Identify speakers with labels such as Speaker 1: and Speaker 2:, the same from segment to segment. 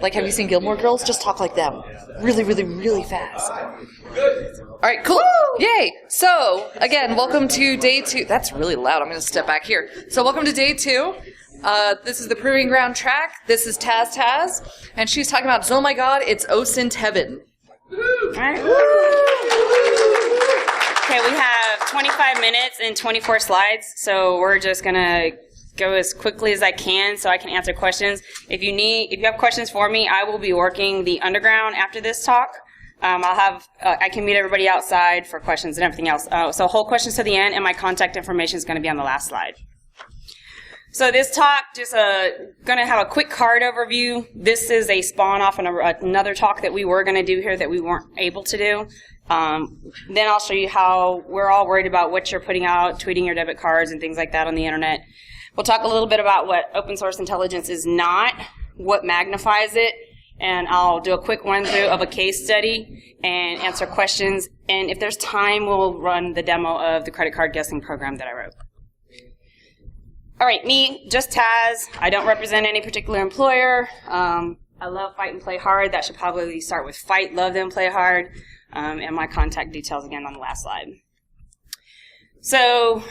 Speaker 1: Like, have you seen Gilmore Girls? Just talk like them. Really, really, really fast. All right, cool. Woo! Yay. So, again, welcome to day 2. That's really loud. I'm going to step back here. So, welcome to day 2. This is the Proving Ground track. This is Tazz. And she's talking about, oh my God, it's OSINT heaven.
Speaker 2: All right. Okay, we have 25 minutes and 24 slides. So, we're just going to go as quickly as I can so I can answer questions. If you have questions for me, I will be working the underground after this talk. I can meet everybody outside for questions and everything else. So hold questions to the end, and my contact information is going to be on the last slide. So this talk, just going to have a quick card overview. This is a spawn off another talk that we were going to do here that we weren't able to do. Then I'll show you how we're all worried about what you're putting out, tweeting your debit cards and things like that on the internet. We'll talk a little bit about what open source intelligence is not, what magnifies it, and I'll do a quick run-through of a case study and answer questions. And if there's time, we'll run the demo of the credit card guessing program that I wrote. All right, me, just Tazz. I don't represent any particular employer. I love fight and play hard. That should probably start with fight, love, then play hard. And my contact details again on the last slide. So,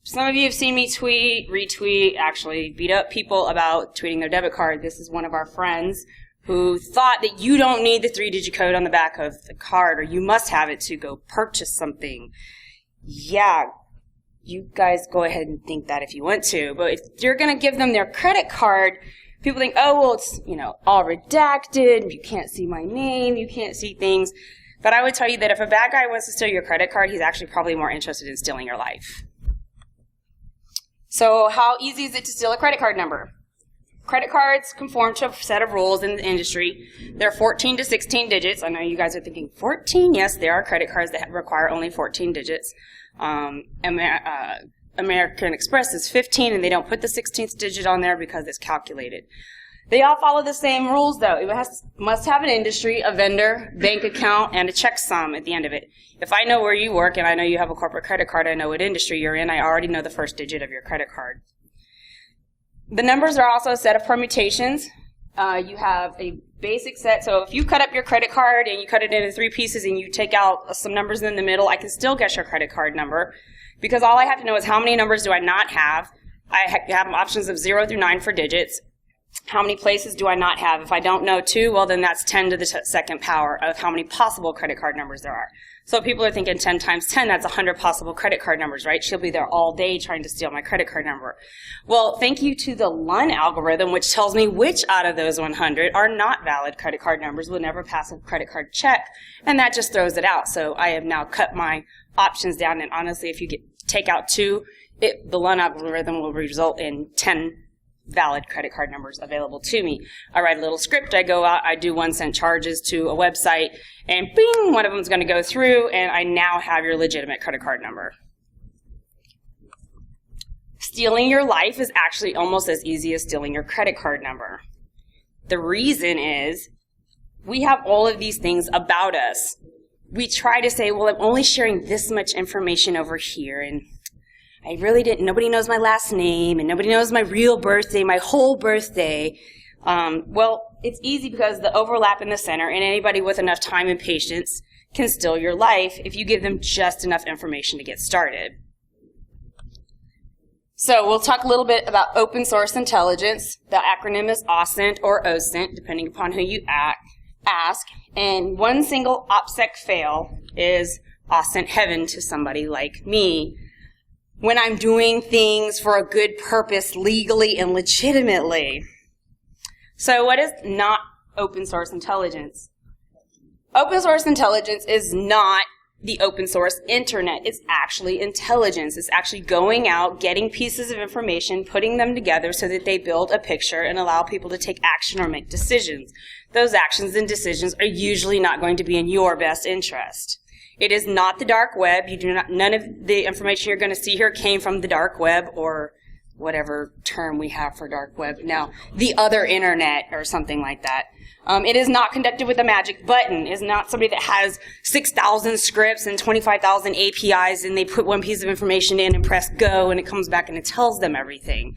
Speaker 2: some of you have seen me tweet, retweet, actually beat up people about tweeting their debit card. This is one of our friends who thought that you don't need the 3-digit code on the back of the card, or you must have it to go purchase something. Yeah, you guys go ahead and think that if you want to. But if you're going to give them their credit card, people think, oh, well, it's, all redacted. You can't see my name. You can't see things. But I would tell you that if a bad guy wants to steal your credit card, he's actually probably more interested in stealing your life. So how easy is it to steal a credit card number? Credit cards conform to a set of rules in the industry. They're 14 to 16 digits. I know you guys are thinking, 14? Yes, there are credit cards that require only 14 digits. American Express is 15, and they don't put the 16th digit on there because it's calculated. They all follow the same rules, though. It must have an industry, a vendor, bank account, and a checksum at the end of it. If I know where you work and I know you have a corporate credit card, I know what industry you're in, I already know the first digit of your credit card. The numbers are also a set of permutations. You have a basic set. So if you cut up your credit card and you cut it into 3 pieces and you take out some numbers in the middle, I can still guess your credit card number because all I have to know is how many numbers do I not have. I have options of 0 through 9 for digits. How many places do I not have? If I don't know 2, well, then that's 10 to the second power of how many possible credit card numbers there are. So people are thinking 10 times 10, that's 100 possible credit card numbers, right? She'll be there all day trying to steal my credit card number. Well, thank you to the LUN algorithm, which tells me which out of those 100 are not valid credit card numbers, will never pass a credit card check, and that just throws it out. So I have now cut my options down, and honestly, if you take out 2, the LUN algorithm will result in 10 valid credit card numbers available to me. I write a little script, I go out, I do 1-cent charges to a website, and bing, one of them is going to go through, and I now have your legitimate credit card number. Stealing your life is actually almost as easy as stealing your credit card number. The reason is we have all of these things about us. We try to say, well, I'm only sharing this much information over here, and I really didn't, nobody knows my last name, and nobody knows my real birthday, my whole birthday. Well, it's easy because the overlap in the center, and anybody with enough time and patience can steal your life if you give them just enough information to get started. So we'll talk a little bit about open source intelligence. The acronym is OSINT or OSINT, depending upon who you ask. And one single OPSEC fail is OSINT heaven to somebody like me, when I'm doing things for a good purpose legally and legitimately. So what is not open source intelligence? Open source intelligence is not the open source internet. It's actually intelligence. It's actually going out, getting pieces of information, putting them together so that they build a picture and allow people to take action or make decisions. Those actions and decisions are usually not going to be in your best interest. It is not the dark web. None of the information you're going to see here came from the dark web or whatever term we have for dark web now, the other internet or something like that. It is not conducted with a magic button. It is not somebody that has 6,000 scripts and 25,000 APIs and they put one piece of information in and press go and it comes back and it tells them everything.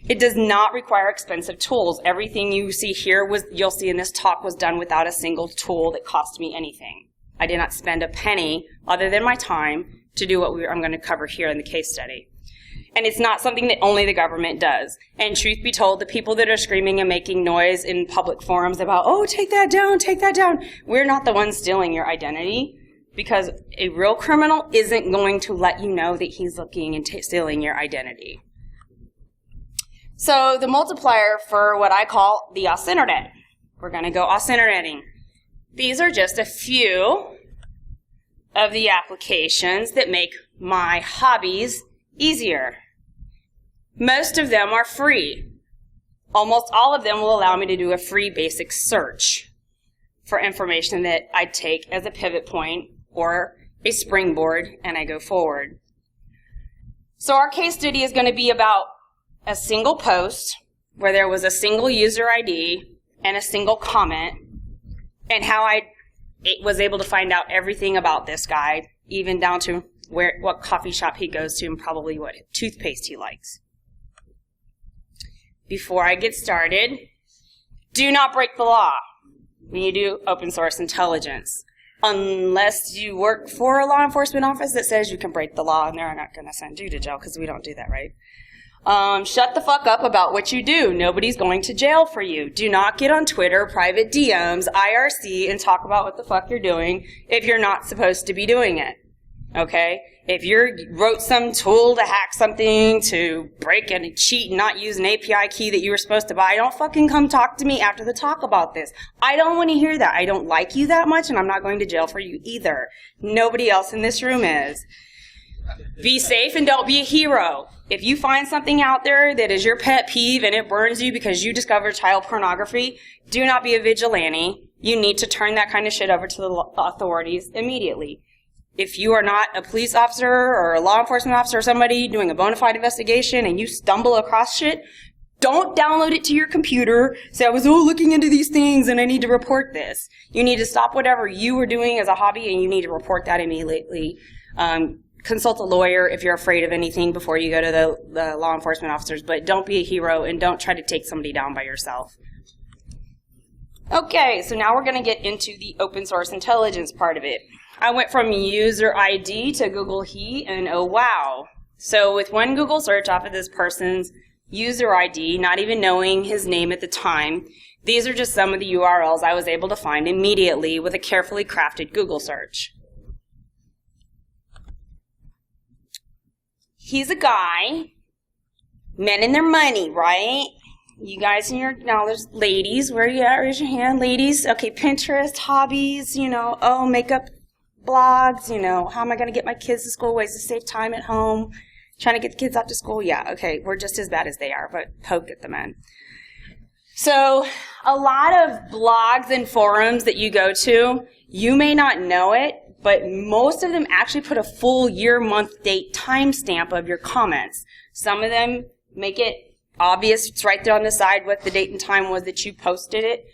Speaker 2: It does not require expensive tools. Everything you see here you'll see in this talk was done without a single tool that cost me anything. I did not spend a penny other than my time to do what I'm going to cover here in the case study. And it's not something that only the government does. And truth be told, the people that are screaming and making noise in public forums about, oh, take that down, we're not the ones stealing your identity, because a real criminal isn't going to let you know that he's looking and stealing your identity. So the multiplier for what I call the OSINT. We're going to go OSINTing. These are just a few of the applications that make my hobbies easier. Most of them are free. Almost all of them will allow me to do a free basic search for information that I take as a pivot point or a springboard and I go forward. So our case study is going to be about a single post where there was a single user ID and a single comment, and how I was able to find out everything about this guy, even down to what coffee shop he goes to and probably what toothpaste he likes. Before I get started, do not break the law when you do open source intelligence. Unless you work for a law enforcement office that says you can break the law, and they're not going to send you to jail because we don't do that, right? Shut the fuck up about what you do. Nobody's going to jail for you. Do not get on Twitter, private DMs, IRC, and talk about what the fuck you're doing if you're not supposed to be doing it. Okay? If you wrote some tool to hack something, to break and cheat and not use an API key that you were supposed to buy, don't fucking come talk to me after the talk about this. I don't want to hear that. I don't like you that much, and I'm not going to jail for you either. Nobody else in this room is. Be safe and don't be a hero. If you find something out there that is your pet peeve and it burns you because you discovered child pornography, do not be a vigilante. You need to turn that kind of shit over to the authorities immediately. If you are not a police officer or a law enforcement officer or somebody doing a bona fide investigation and you stumble across shit, don't download it to your computer, say I was looking into these things and I need to report this. You need to stop whatever you were doing as a hobby and you need to report that immediately. Consult a lawyer if you're afraid of anything before you go to the law enforcement officers, but don't be a hero and don't try to take somebody down by yourself. Okay, so now we're going to get into the open source intelligence part of it. I went from user ID to Google He, and oh wow. So with one Google search off of this person's user ID, not even knowing his name at the time, these are just some of the URLs I was able to find immediately with a carefully crafted Google search. He's a guy, men and their money, right? You guys in your, now there's ladies, where are you at? Raise your hand, ladies. Okay, Pinterest, hobbies, makeup, blogs, how am I going to get my kids to school, ways to save time at home, trying to get the kids out to school. Yeah, okay, we're just as bad as they are, but poke at the men. So a lot of blogs and forums that you go to, you may not know it, but most of them actually put a full year, month, date, timestamp of your comments. Some of them make it obvious. It's right there on the side what the date and time was that you posted it.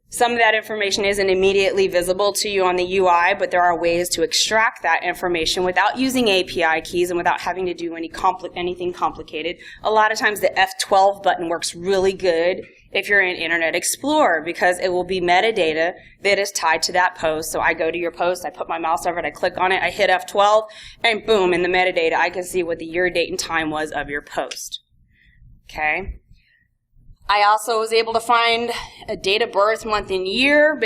Speaker 2: Some of that information isn't immediately visible to you on the UI, but there are ways to extract that information without using API keys and without having to do anything complicated. A lot of times the F12 button works really good if you're in Internet Explorer, because it will be metadata that is tied to that post. So I go to your post, I put my mouse over it, I click on it, I hit F12, and boom, in the metadata, I can see what the year, date, and time was of your post. Okay? I also was able to find a date of birth, month, and year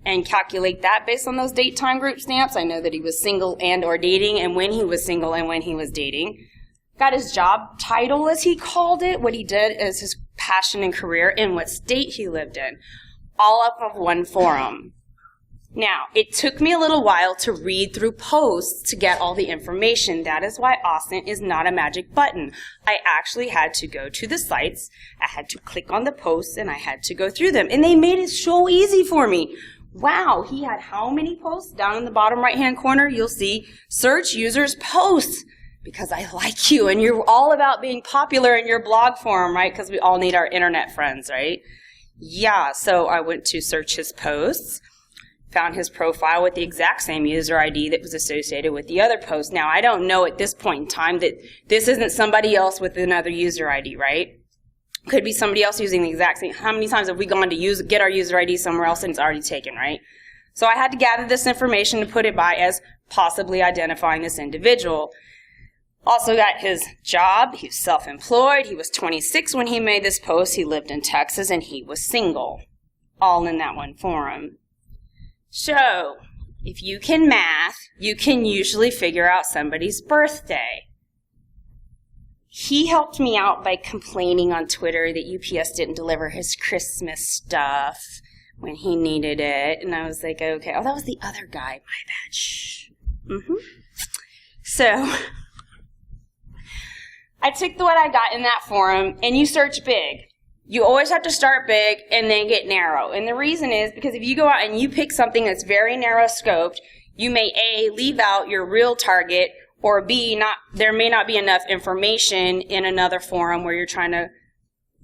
Speaker 2: and calculate that based on those date time group stamps. I know that he was single and or dating, and when he was single and when he was dating. Got his job title, as he called it, what he did as his passion and career, and what state he lived in, all up of one forum. Now, it took me a little while to read through posts to get all the information. That is why OSINT is not a magic button. I actually had to go to the sites, I had to click on the posts, and I had to go through them. And they made it so easy for me. Wow, he had how many posts? Down in the bottom right-hand corner, you'll see search users posts. Because I like you, and you're all about being popular in your blog forum, right? Because we all need our internet friends, right? Yeah, so I went to search his posts, found his profile with the exact same user ID that was associated with the other post. Now, I don't know at this point in time that this isn't somebody else with another user ID, right? Could be somebody else using the exact same. How many times have we gone to get our user ID somewhere else and it's already taken, right? So I had to gather this information to put it by as possibly identifying this individual. Also got his job. He was self-employed. He was 26 when he made this post. He lived in Texas and he was single. All in that one forum. So, if you can math, you can usually figure out somebody's birthday. He helped me out by complaining on Twitter that UPS didn't deliver his Christmas stuff when he needed it. And I was like, okay. Oh, that was the other guy. My bad. Shh. So, I took what I got in that forum, and you search big. You always have to start big and then get narrow. And the reason is because if you go out and you pick something that's very narrow scoped, you may A, leave out your real target, or B, there may not be enough information in another forum where you're trying to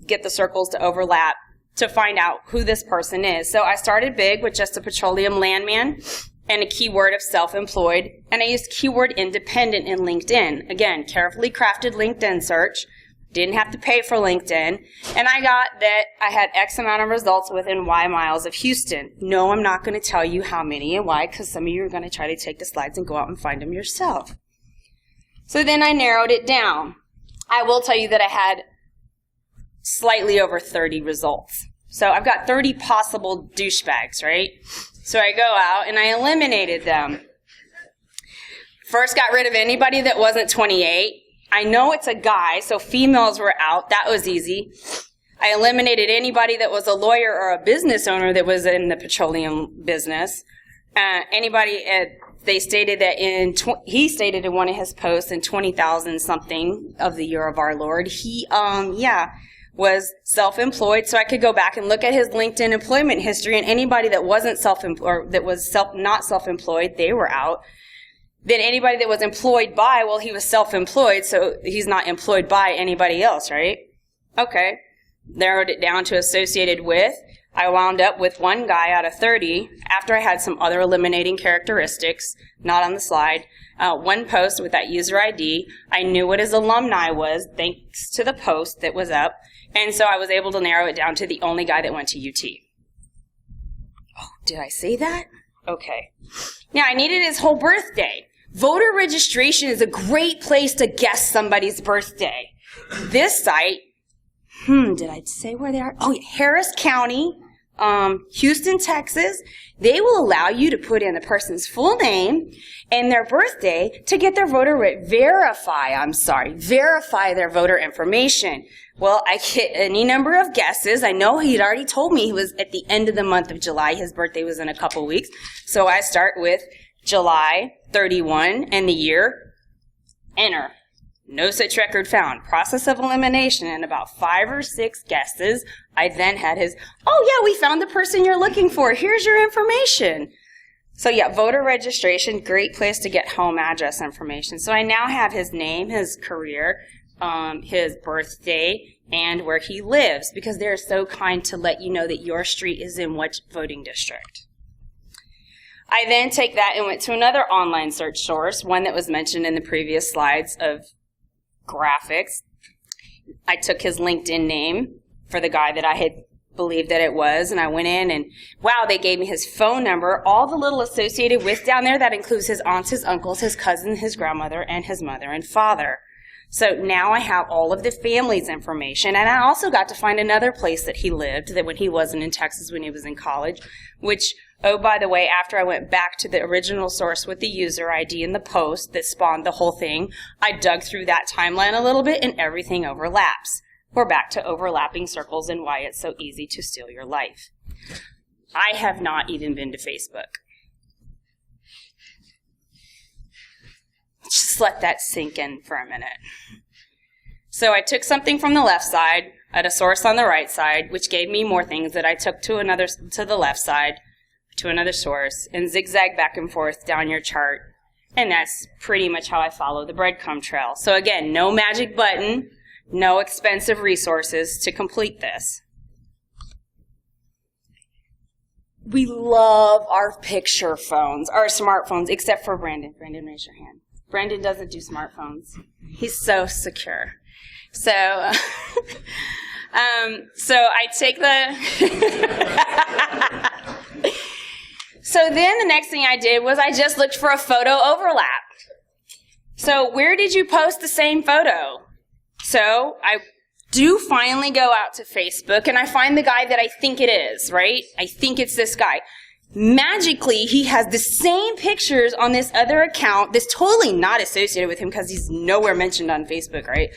Speaker 2: get the circles to overlap to find out who this person is. So I started big with just a petroleum landman and a keyword of self-employed, and I used keyword independent in LinkedIn. Again, carefully crafted LinkedIn search. Didn't have to pay for LinkedIn. And I got that I had X amount of results within Y miles of Houston. No, I'm not going to tell you how many and why, because some of you are going to try to take the slides and go out and find them yourself. So then I narrowed it down. I will tell you that I had slightly over 30 results. So I've got 30 possible douchebags, right? So I go out and I eliminated them. First got rid of anybody that wasn't 28. I know it's a guy, so females were out. That was easy. I eliminated anybody that was a lawyer or a business owner that was in the petroleum business. They stated that he stated in one of his posts in 20,000 something of the year of our Lord, he, was self-employed, so I could go back and look at his LinkedIn employment history, and anybody that wasn't not self-employed, they were out. Then anybody that was employed by, well, he was self-employed, so he's not employed by anybody else, right? Okay. Narrowed it down to associated with. I wound up with one guy out of 30 after I had some other eliminating characteristics, not on the slide. One post with that user ID. I knew what his alumni was thanks to the post that was up. And so I was able to narrow it down to the only guy that went to UT. Oh, did I say that? Okay. Now, I needed his whole birthday. Voter registration is a great place to guess somebody's birthday. This site, did I say where they are? Oh, Harris County, Houston, Texas. They will allow you to put in the person's full name and their birthday to get their verify their voter information. Well, I get any number of guesses. I know he'd already told me he was at the end of the month of July. His birthday was in a couple weeks. So I start with July 31 and the year. Enter. No such record found. Process of elimination, and about 5 or 6 guesses. I then had his, oh yeah, we found the person you're looking for. Here's your information. So yeah, voter registration, great place to get home address information. So I now have his name, his career, his birthday, and where he lives, because they're so kind to let you know that your street is in which voting district. I then take that and went to another online search source, one that was mentioned in the previous slides of graphics. I took his LinkedIn name for the guy that I had believed that it was, and I went in and wow, they gave me his phone number, all the little associated with down there. That includes his aunts, his uncles, his cousin, his grandmother, and his mother and father. So now I have all of the family's information, and I also got to find another place that he lived, that when he wasn't in Texas, when he was in college, which, oh, by the way, after I went back to the original source with the user ID and the post that spawned the whole thing, I dug through that timeline a little bit and everything overlaps. We're back to overlapping circles and why it's so easy to steal your life. I have not even been to Facebook. Just let that sink in for a minute. So I took something from the left side, I had a source on the right side, which gave me more things that I took to the left side, to another source, and zigzag back and forth down your chart. And that's pretty much how I follow the breadcrumb trail. So again, no magic button, no expensive resources to complete this. We love our picture phones, our smartphones, except for Brandon. Brandon, raise your hand. Brandon doesn't do smartphones. He's so secure. So So I take the... So then the next thing I did was I just looked for a photo overlap. So where did you post the same photo? So I do finally go out to Facebook and I find the guy that I think it is, right? I think it's this guy. Magically, he has the same pictures on this other account that's totally not associated with him because he's nowhere mentioned on Facebook, right?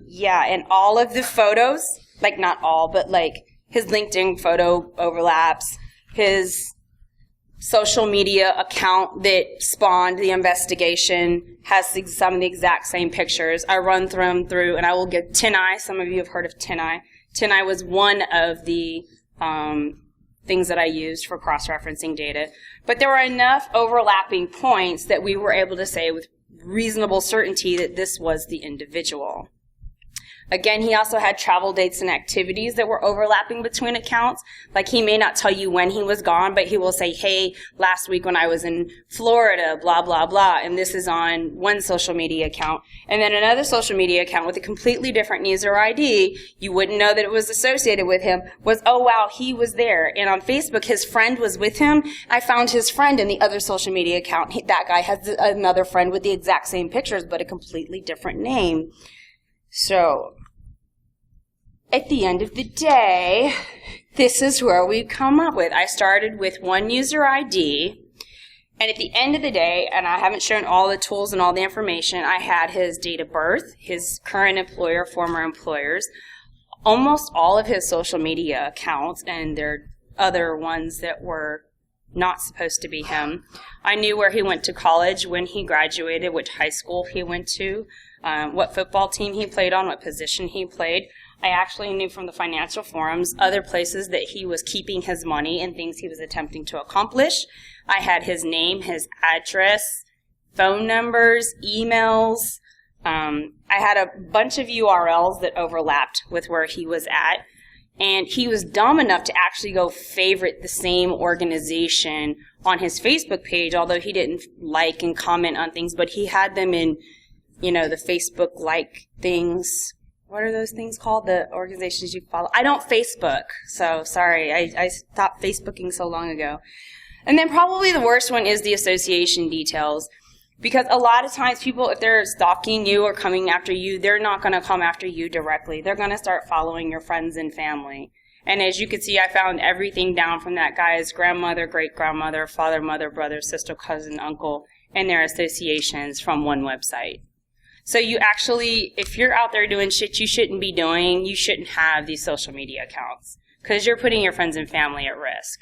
Speaker 2: Yeah, and all of the photos, like not all, but like his LinkedIn photo overlaps, his social media account that spawned the investigation has some of the exact same pictures. I run them through, and I will get TinEye. Some of you have heard of TinEye. TinEye was one of the things that I used for cross-referencing data. But there were enough overlapping points that we were able to say with reasonable certainty that this was the individual. Again, he also had travel dates and activities that were overlapping between accounts. Like, he may not tell you when he was gone, but he will say, hey, last week when I was in Florida, blah, blah, blah, and this is on one social media account. And then another social media account with a completely different user ID, you wouldn't know that it was associated with him, was, oh, wow, he was there. And on Facebook, his friend was with him. I found his friend in the other social media account. That guy has another friend with the exact same pictures, but a completely different name. So, at the end of the day, this is where we come up with. I started with one user ID, and at the end of the day, and I haven't shown all the tools and all the information, I had his date of birth, his current employer, former employers, almost all of his social media accounts, and there are other ones that were not supposed to be him. I knew where he went to college, when he graduated, which high school he went to, what football team he played on, what position he played. I actually knew from the financial forums other places that he was keeping his money and things he was attempting to accomplish. I had his name, his address, phone numbers, emails. I had a bunch of URLs that overlapped with where he was at. And he was dumb enough to actually go favorite the same organization on his Facebook page, although he didn't like and comment on things, but he had them in, you know, the Facebook like things. What are those things called? The organizations you follow? I don't Facebook, so sorry. I stopped Facebooking so long ago. And then probably the worst one is the association details. Because a lot of times people, if they're stalking you or coming after you, they're not going to come after you directly. They're going to start following your friends and family. And as you can see, I found everything down from that guy's grandmother, great-grandmother, father, mother, brother, sister, cousin, uncle, and their associations from one website. So you actually, if you're out there doing shit you shouldn't be doing, you shouldn't have these social media accounts because you're putting your friends and family at risk.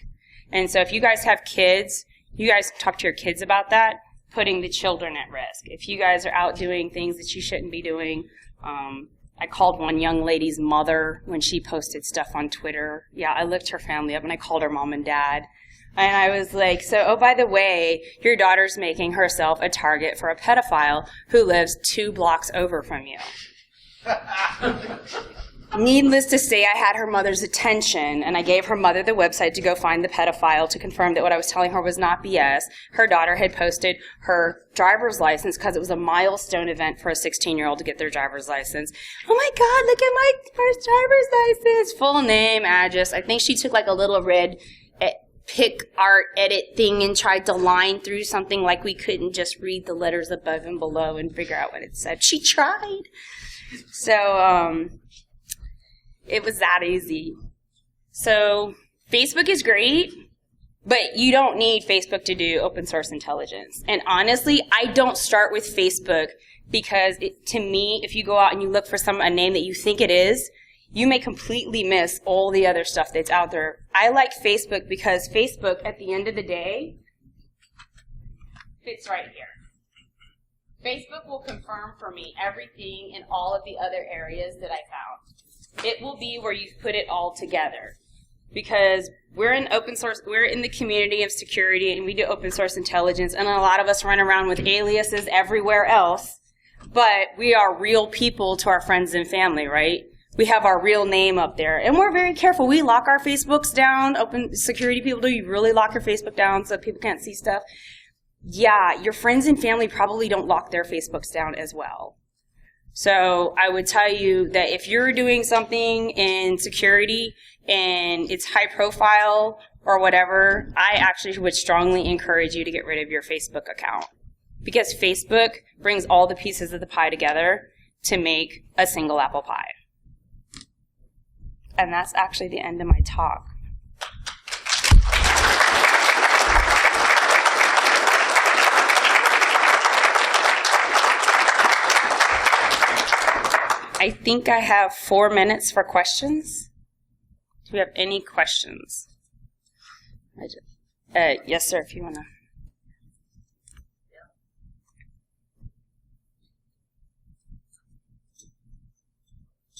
Speaker 2: And so if you guys have kids, you guys talk to your kids about that, putting the children at risk. If you guys are out doing things that you shouldn't be doing, I called one young lady's mother when she posted stuff on Twitter. Yeah, I looked her family up and I called her mom and dad. And I was like, so, oh, by the way, your daughter's making herself a target for a pedophile who lives 2 blocks over from you. Needless to say, I had her mother's attention, and I gave her mother the website to go find the pedophile to confirm that what I was telling her was not BS. Her daughter had posted her driver's license because it was a milestone event for a 16-year-old to get their driver's license. Oh my God, look at my first driver's license. Full name, address. I think she took like a little red pick art edit thing and tried to line through something like we couldn't just read the letters above and below and figure out what it said. She tried. So, it was that easy. So, Facebook is great, but you don't need Facebook to do open source intelligence. And honestly, I don't start with Facebook because to me, if you go out and you look for a name that you think it is, you may completely miss all the other stuff that's out there. I like Facebook because Facebook, at the end of the day, fits right here. Facebook will confirm for me everything in all of the other areas that I found. It will be where you put it all together. Because we're in open source, we're in the community of security, and we do open source intelligence, and a lot of us run around with aliases everywhere else, but we are real people to our friends and family, right? We have our real name up there, and we're very careful. We lock our Facebooks down. Open security people do. You really lock your Facebook down so people can't see stuff? Yeah, your friends and family probably don't lock their Facebooks down as well. So I would tell you that if you're doing something in security and it's high profile or whatever, I actually would strongly encourage you to get rid of your Facebook account. Because Facebook brings all the pieces of the pie together to make a single apple pie. And that's actually the end of my talk. I think I have 4 minutes for questions. Do we have any questions? Yes, sir, if you want to.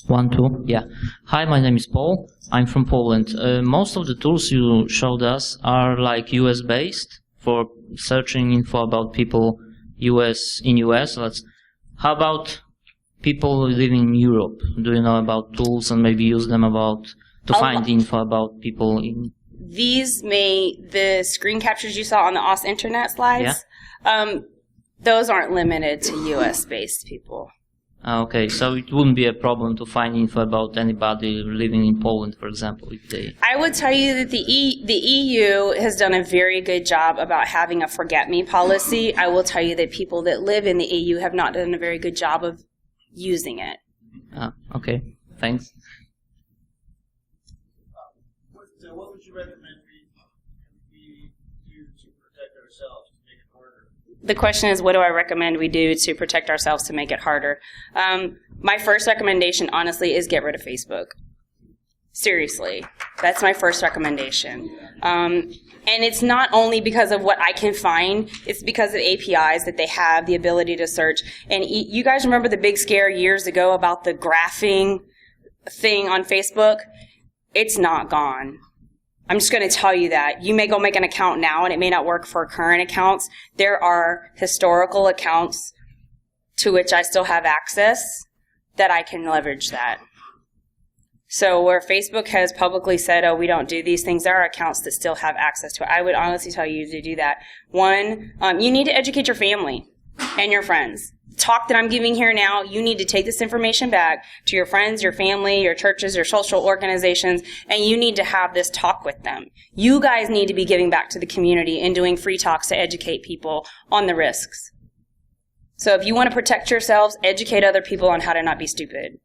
Speaker 3: One, two, yeah. Hi, my name is Paul. I'm from Poland. Most of the tools you showed us are like US based for searching info about people in US. How about people living in Europe? Do you know about tools and maybe use them to find info about people in?
Speaker 2: The screen captures you saw on the OS internet slides, those aren't limited to US based people.
Speaker 3: Okay, so it wouldn't be a problem to find info about anybody living in Poland, for example, if they...
Speaker 2: I would tell you that the EU has done a very good job about having a forget-me policy. I will tell you that people that live in the EU have not done a very good job of using it.
Speaker 3: Okay, thanks.
Speaker 4: What would you recommend we do to protect ourselves, to make it harder?
Speaker 2: The question is, what do I recommend we do to protect ourselves to make it harder? My first recommendation, honestly, is get rid of Facebook. Seriously. That's my first recommendation. And it's not only because of what I can find, it's because of APIs that they have, the ability to search. And you guys remember the big scare years ago about the graphing thing on Facebook? It's not gone. I'm just going to tell you that. You may go make an account now and it may not work for current accounts. There are historical accounts to which I still have access that I can leverage that. So where Facebook has publicly said, oh, we don't do these things, there are accounts that still have access to it. I would honestly tell you to do that. One, you need to educate your family and your friends. The talk that I'm giving here now, you need to take this information back to your friends, your family, your churches, your social organizations, and you need to have this talk with them. You guys need to be giving back to the community and doing free talks to educate people on the risks. So if you want to protect yourselves, educate other people on how to not be stupid.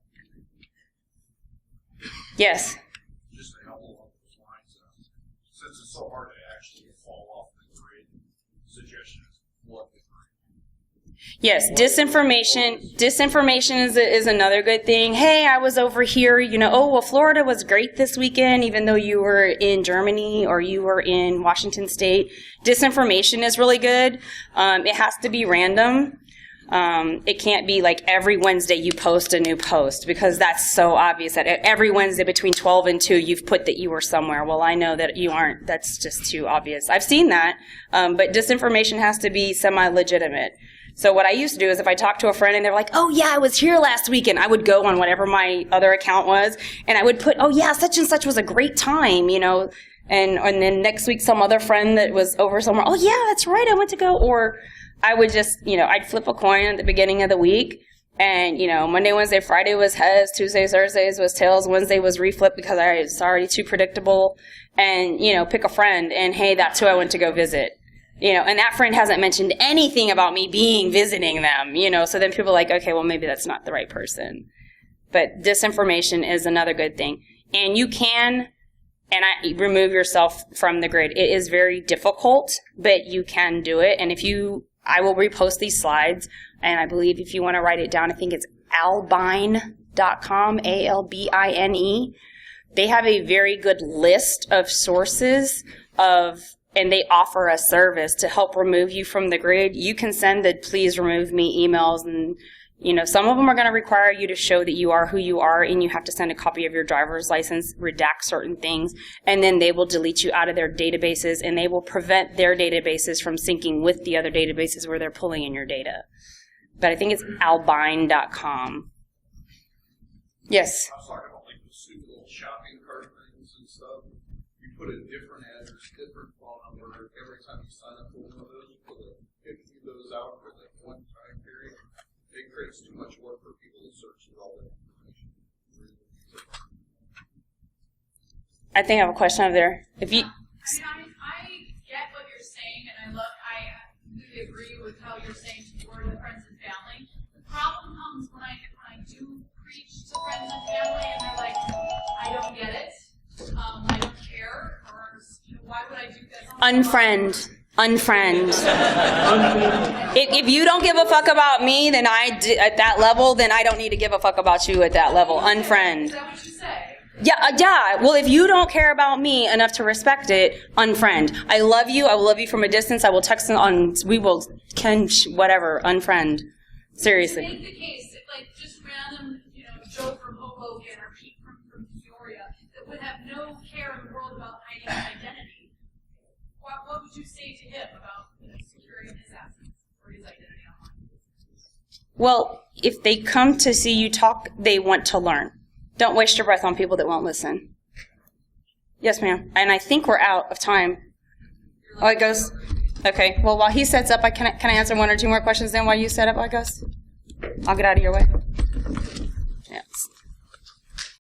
Speaker 2: Yes?
Speaker 4: Just a couple of those lines. Since it's so hard to actually fall off the grid, suggestions what the grid.
Speaker 2: Yes, disinformation is another good thing. Hey, I was over here, Florida was great this weekend, even though you were in Germany or you were in Washington State. Disinformation is really good. It has to be random. It can't be like every Wednesday you post a new post, because that's so obvious that every Wednesday between 12 and 2 you've put that you were somewhere. Well, I know that you aren't. That's just too obvious. I've seen that. But disinformation has to be semi-legitimate. So what I used to do is if I talked to a friend and they're like, oh yeah, I was here last weekend, I would go on whatever my other account was and I would put, oh yeah, such and such was a great time, and then next week some other friend that was over somewhere, oh yeah, that's right, I went to go. Or I would just, I'd flip a coin at the beginning of the week, and, Monday, Wednesday, Friday was heads, Tuesdays, Thursdays was tails, Wednesday was reflip because it's already too predictable, and, pick a friend, and hey, that's who I went to go visit. And that friend hasn't mentioned anything about me visiting them, so then people are like, okay, well, maybe that's not the right person. But disinformation is another good thing. And you can remove yourself from the grid. It is very difficult, but you can do it. And I will repost these slides, and I believe if you want to write it down, I think it's albine.com, ALBINE. They have a very good list of sources and they offer a service to help remove you from the grid. You can send the please remove me emails, and some of them are going to require you to show that you are who you are, and you have to send a copy of your driver's license, redact certain things, and then they will delete you out of their databases, and they will prevent their databases from syncing with the other databases where they're pulling in your data. But I think it's albine.com. Yes?
Speaker 4: I was talking about like the stupid little shopping cart things and stuff. You put a different address, different phone number every time you sign up for one of those. You put 50 of those out for like one time period. It creates too much work for people to search all that information.
Speaker 2: I think I have a question over there. If you,
Speaker 5: I get what you're saying, and I completely agree with how you're saying toward the friends and family. The problem comes when I do preach to friends and family, and they're like, I don't get it, I don't care, or why would I do this?
Speaker 2: unfriend. If you don't give a fuck about me, then at that level, then I don't need to give a fuck about you at that level. Unfriend.
Speaker 5: Is that what you say?
Speaker 2: Yeah. Well, if you don't care about me enough to respect it, unfriend. I love you. I will love you from a distance. I will text on. We will whatever. Unfriend. Seriously.
Speaker 5: Make the case if like just random, Joe from Hoboken or Pete from Peoria that would have no care in the world about hiding his identity. What would you say to him about securing his assets or his identity online?
Speaker 2: Well, if they come to see you talk, they want to learn. Don't waste your breath on people that won't listen. Yes, ma'am. And I think we're out of time. Oh, it goes. Okay. Well, while he sets up, can I answer one or two more questions then while you set up, I guess? I'll get out of your way.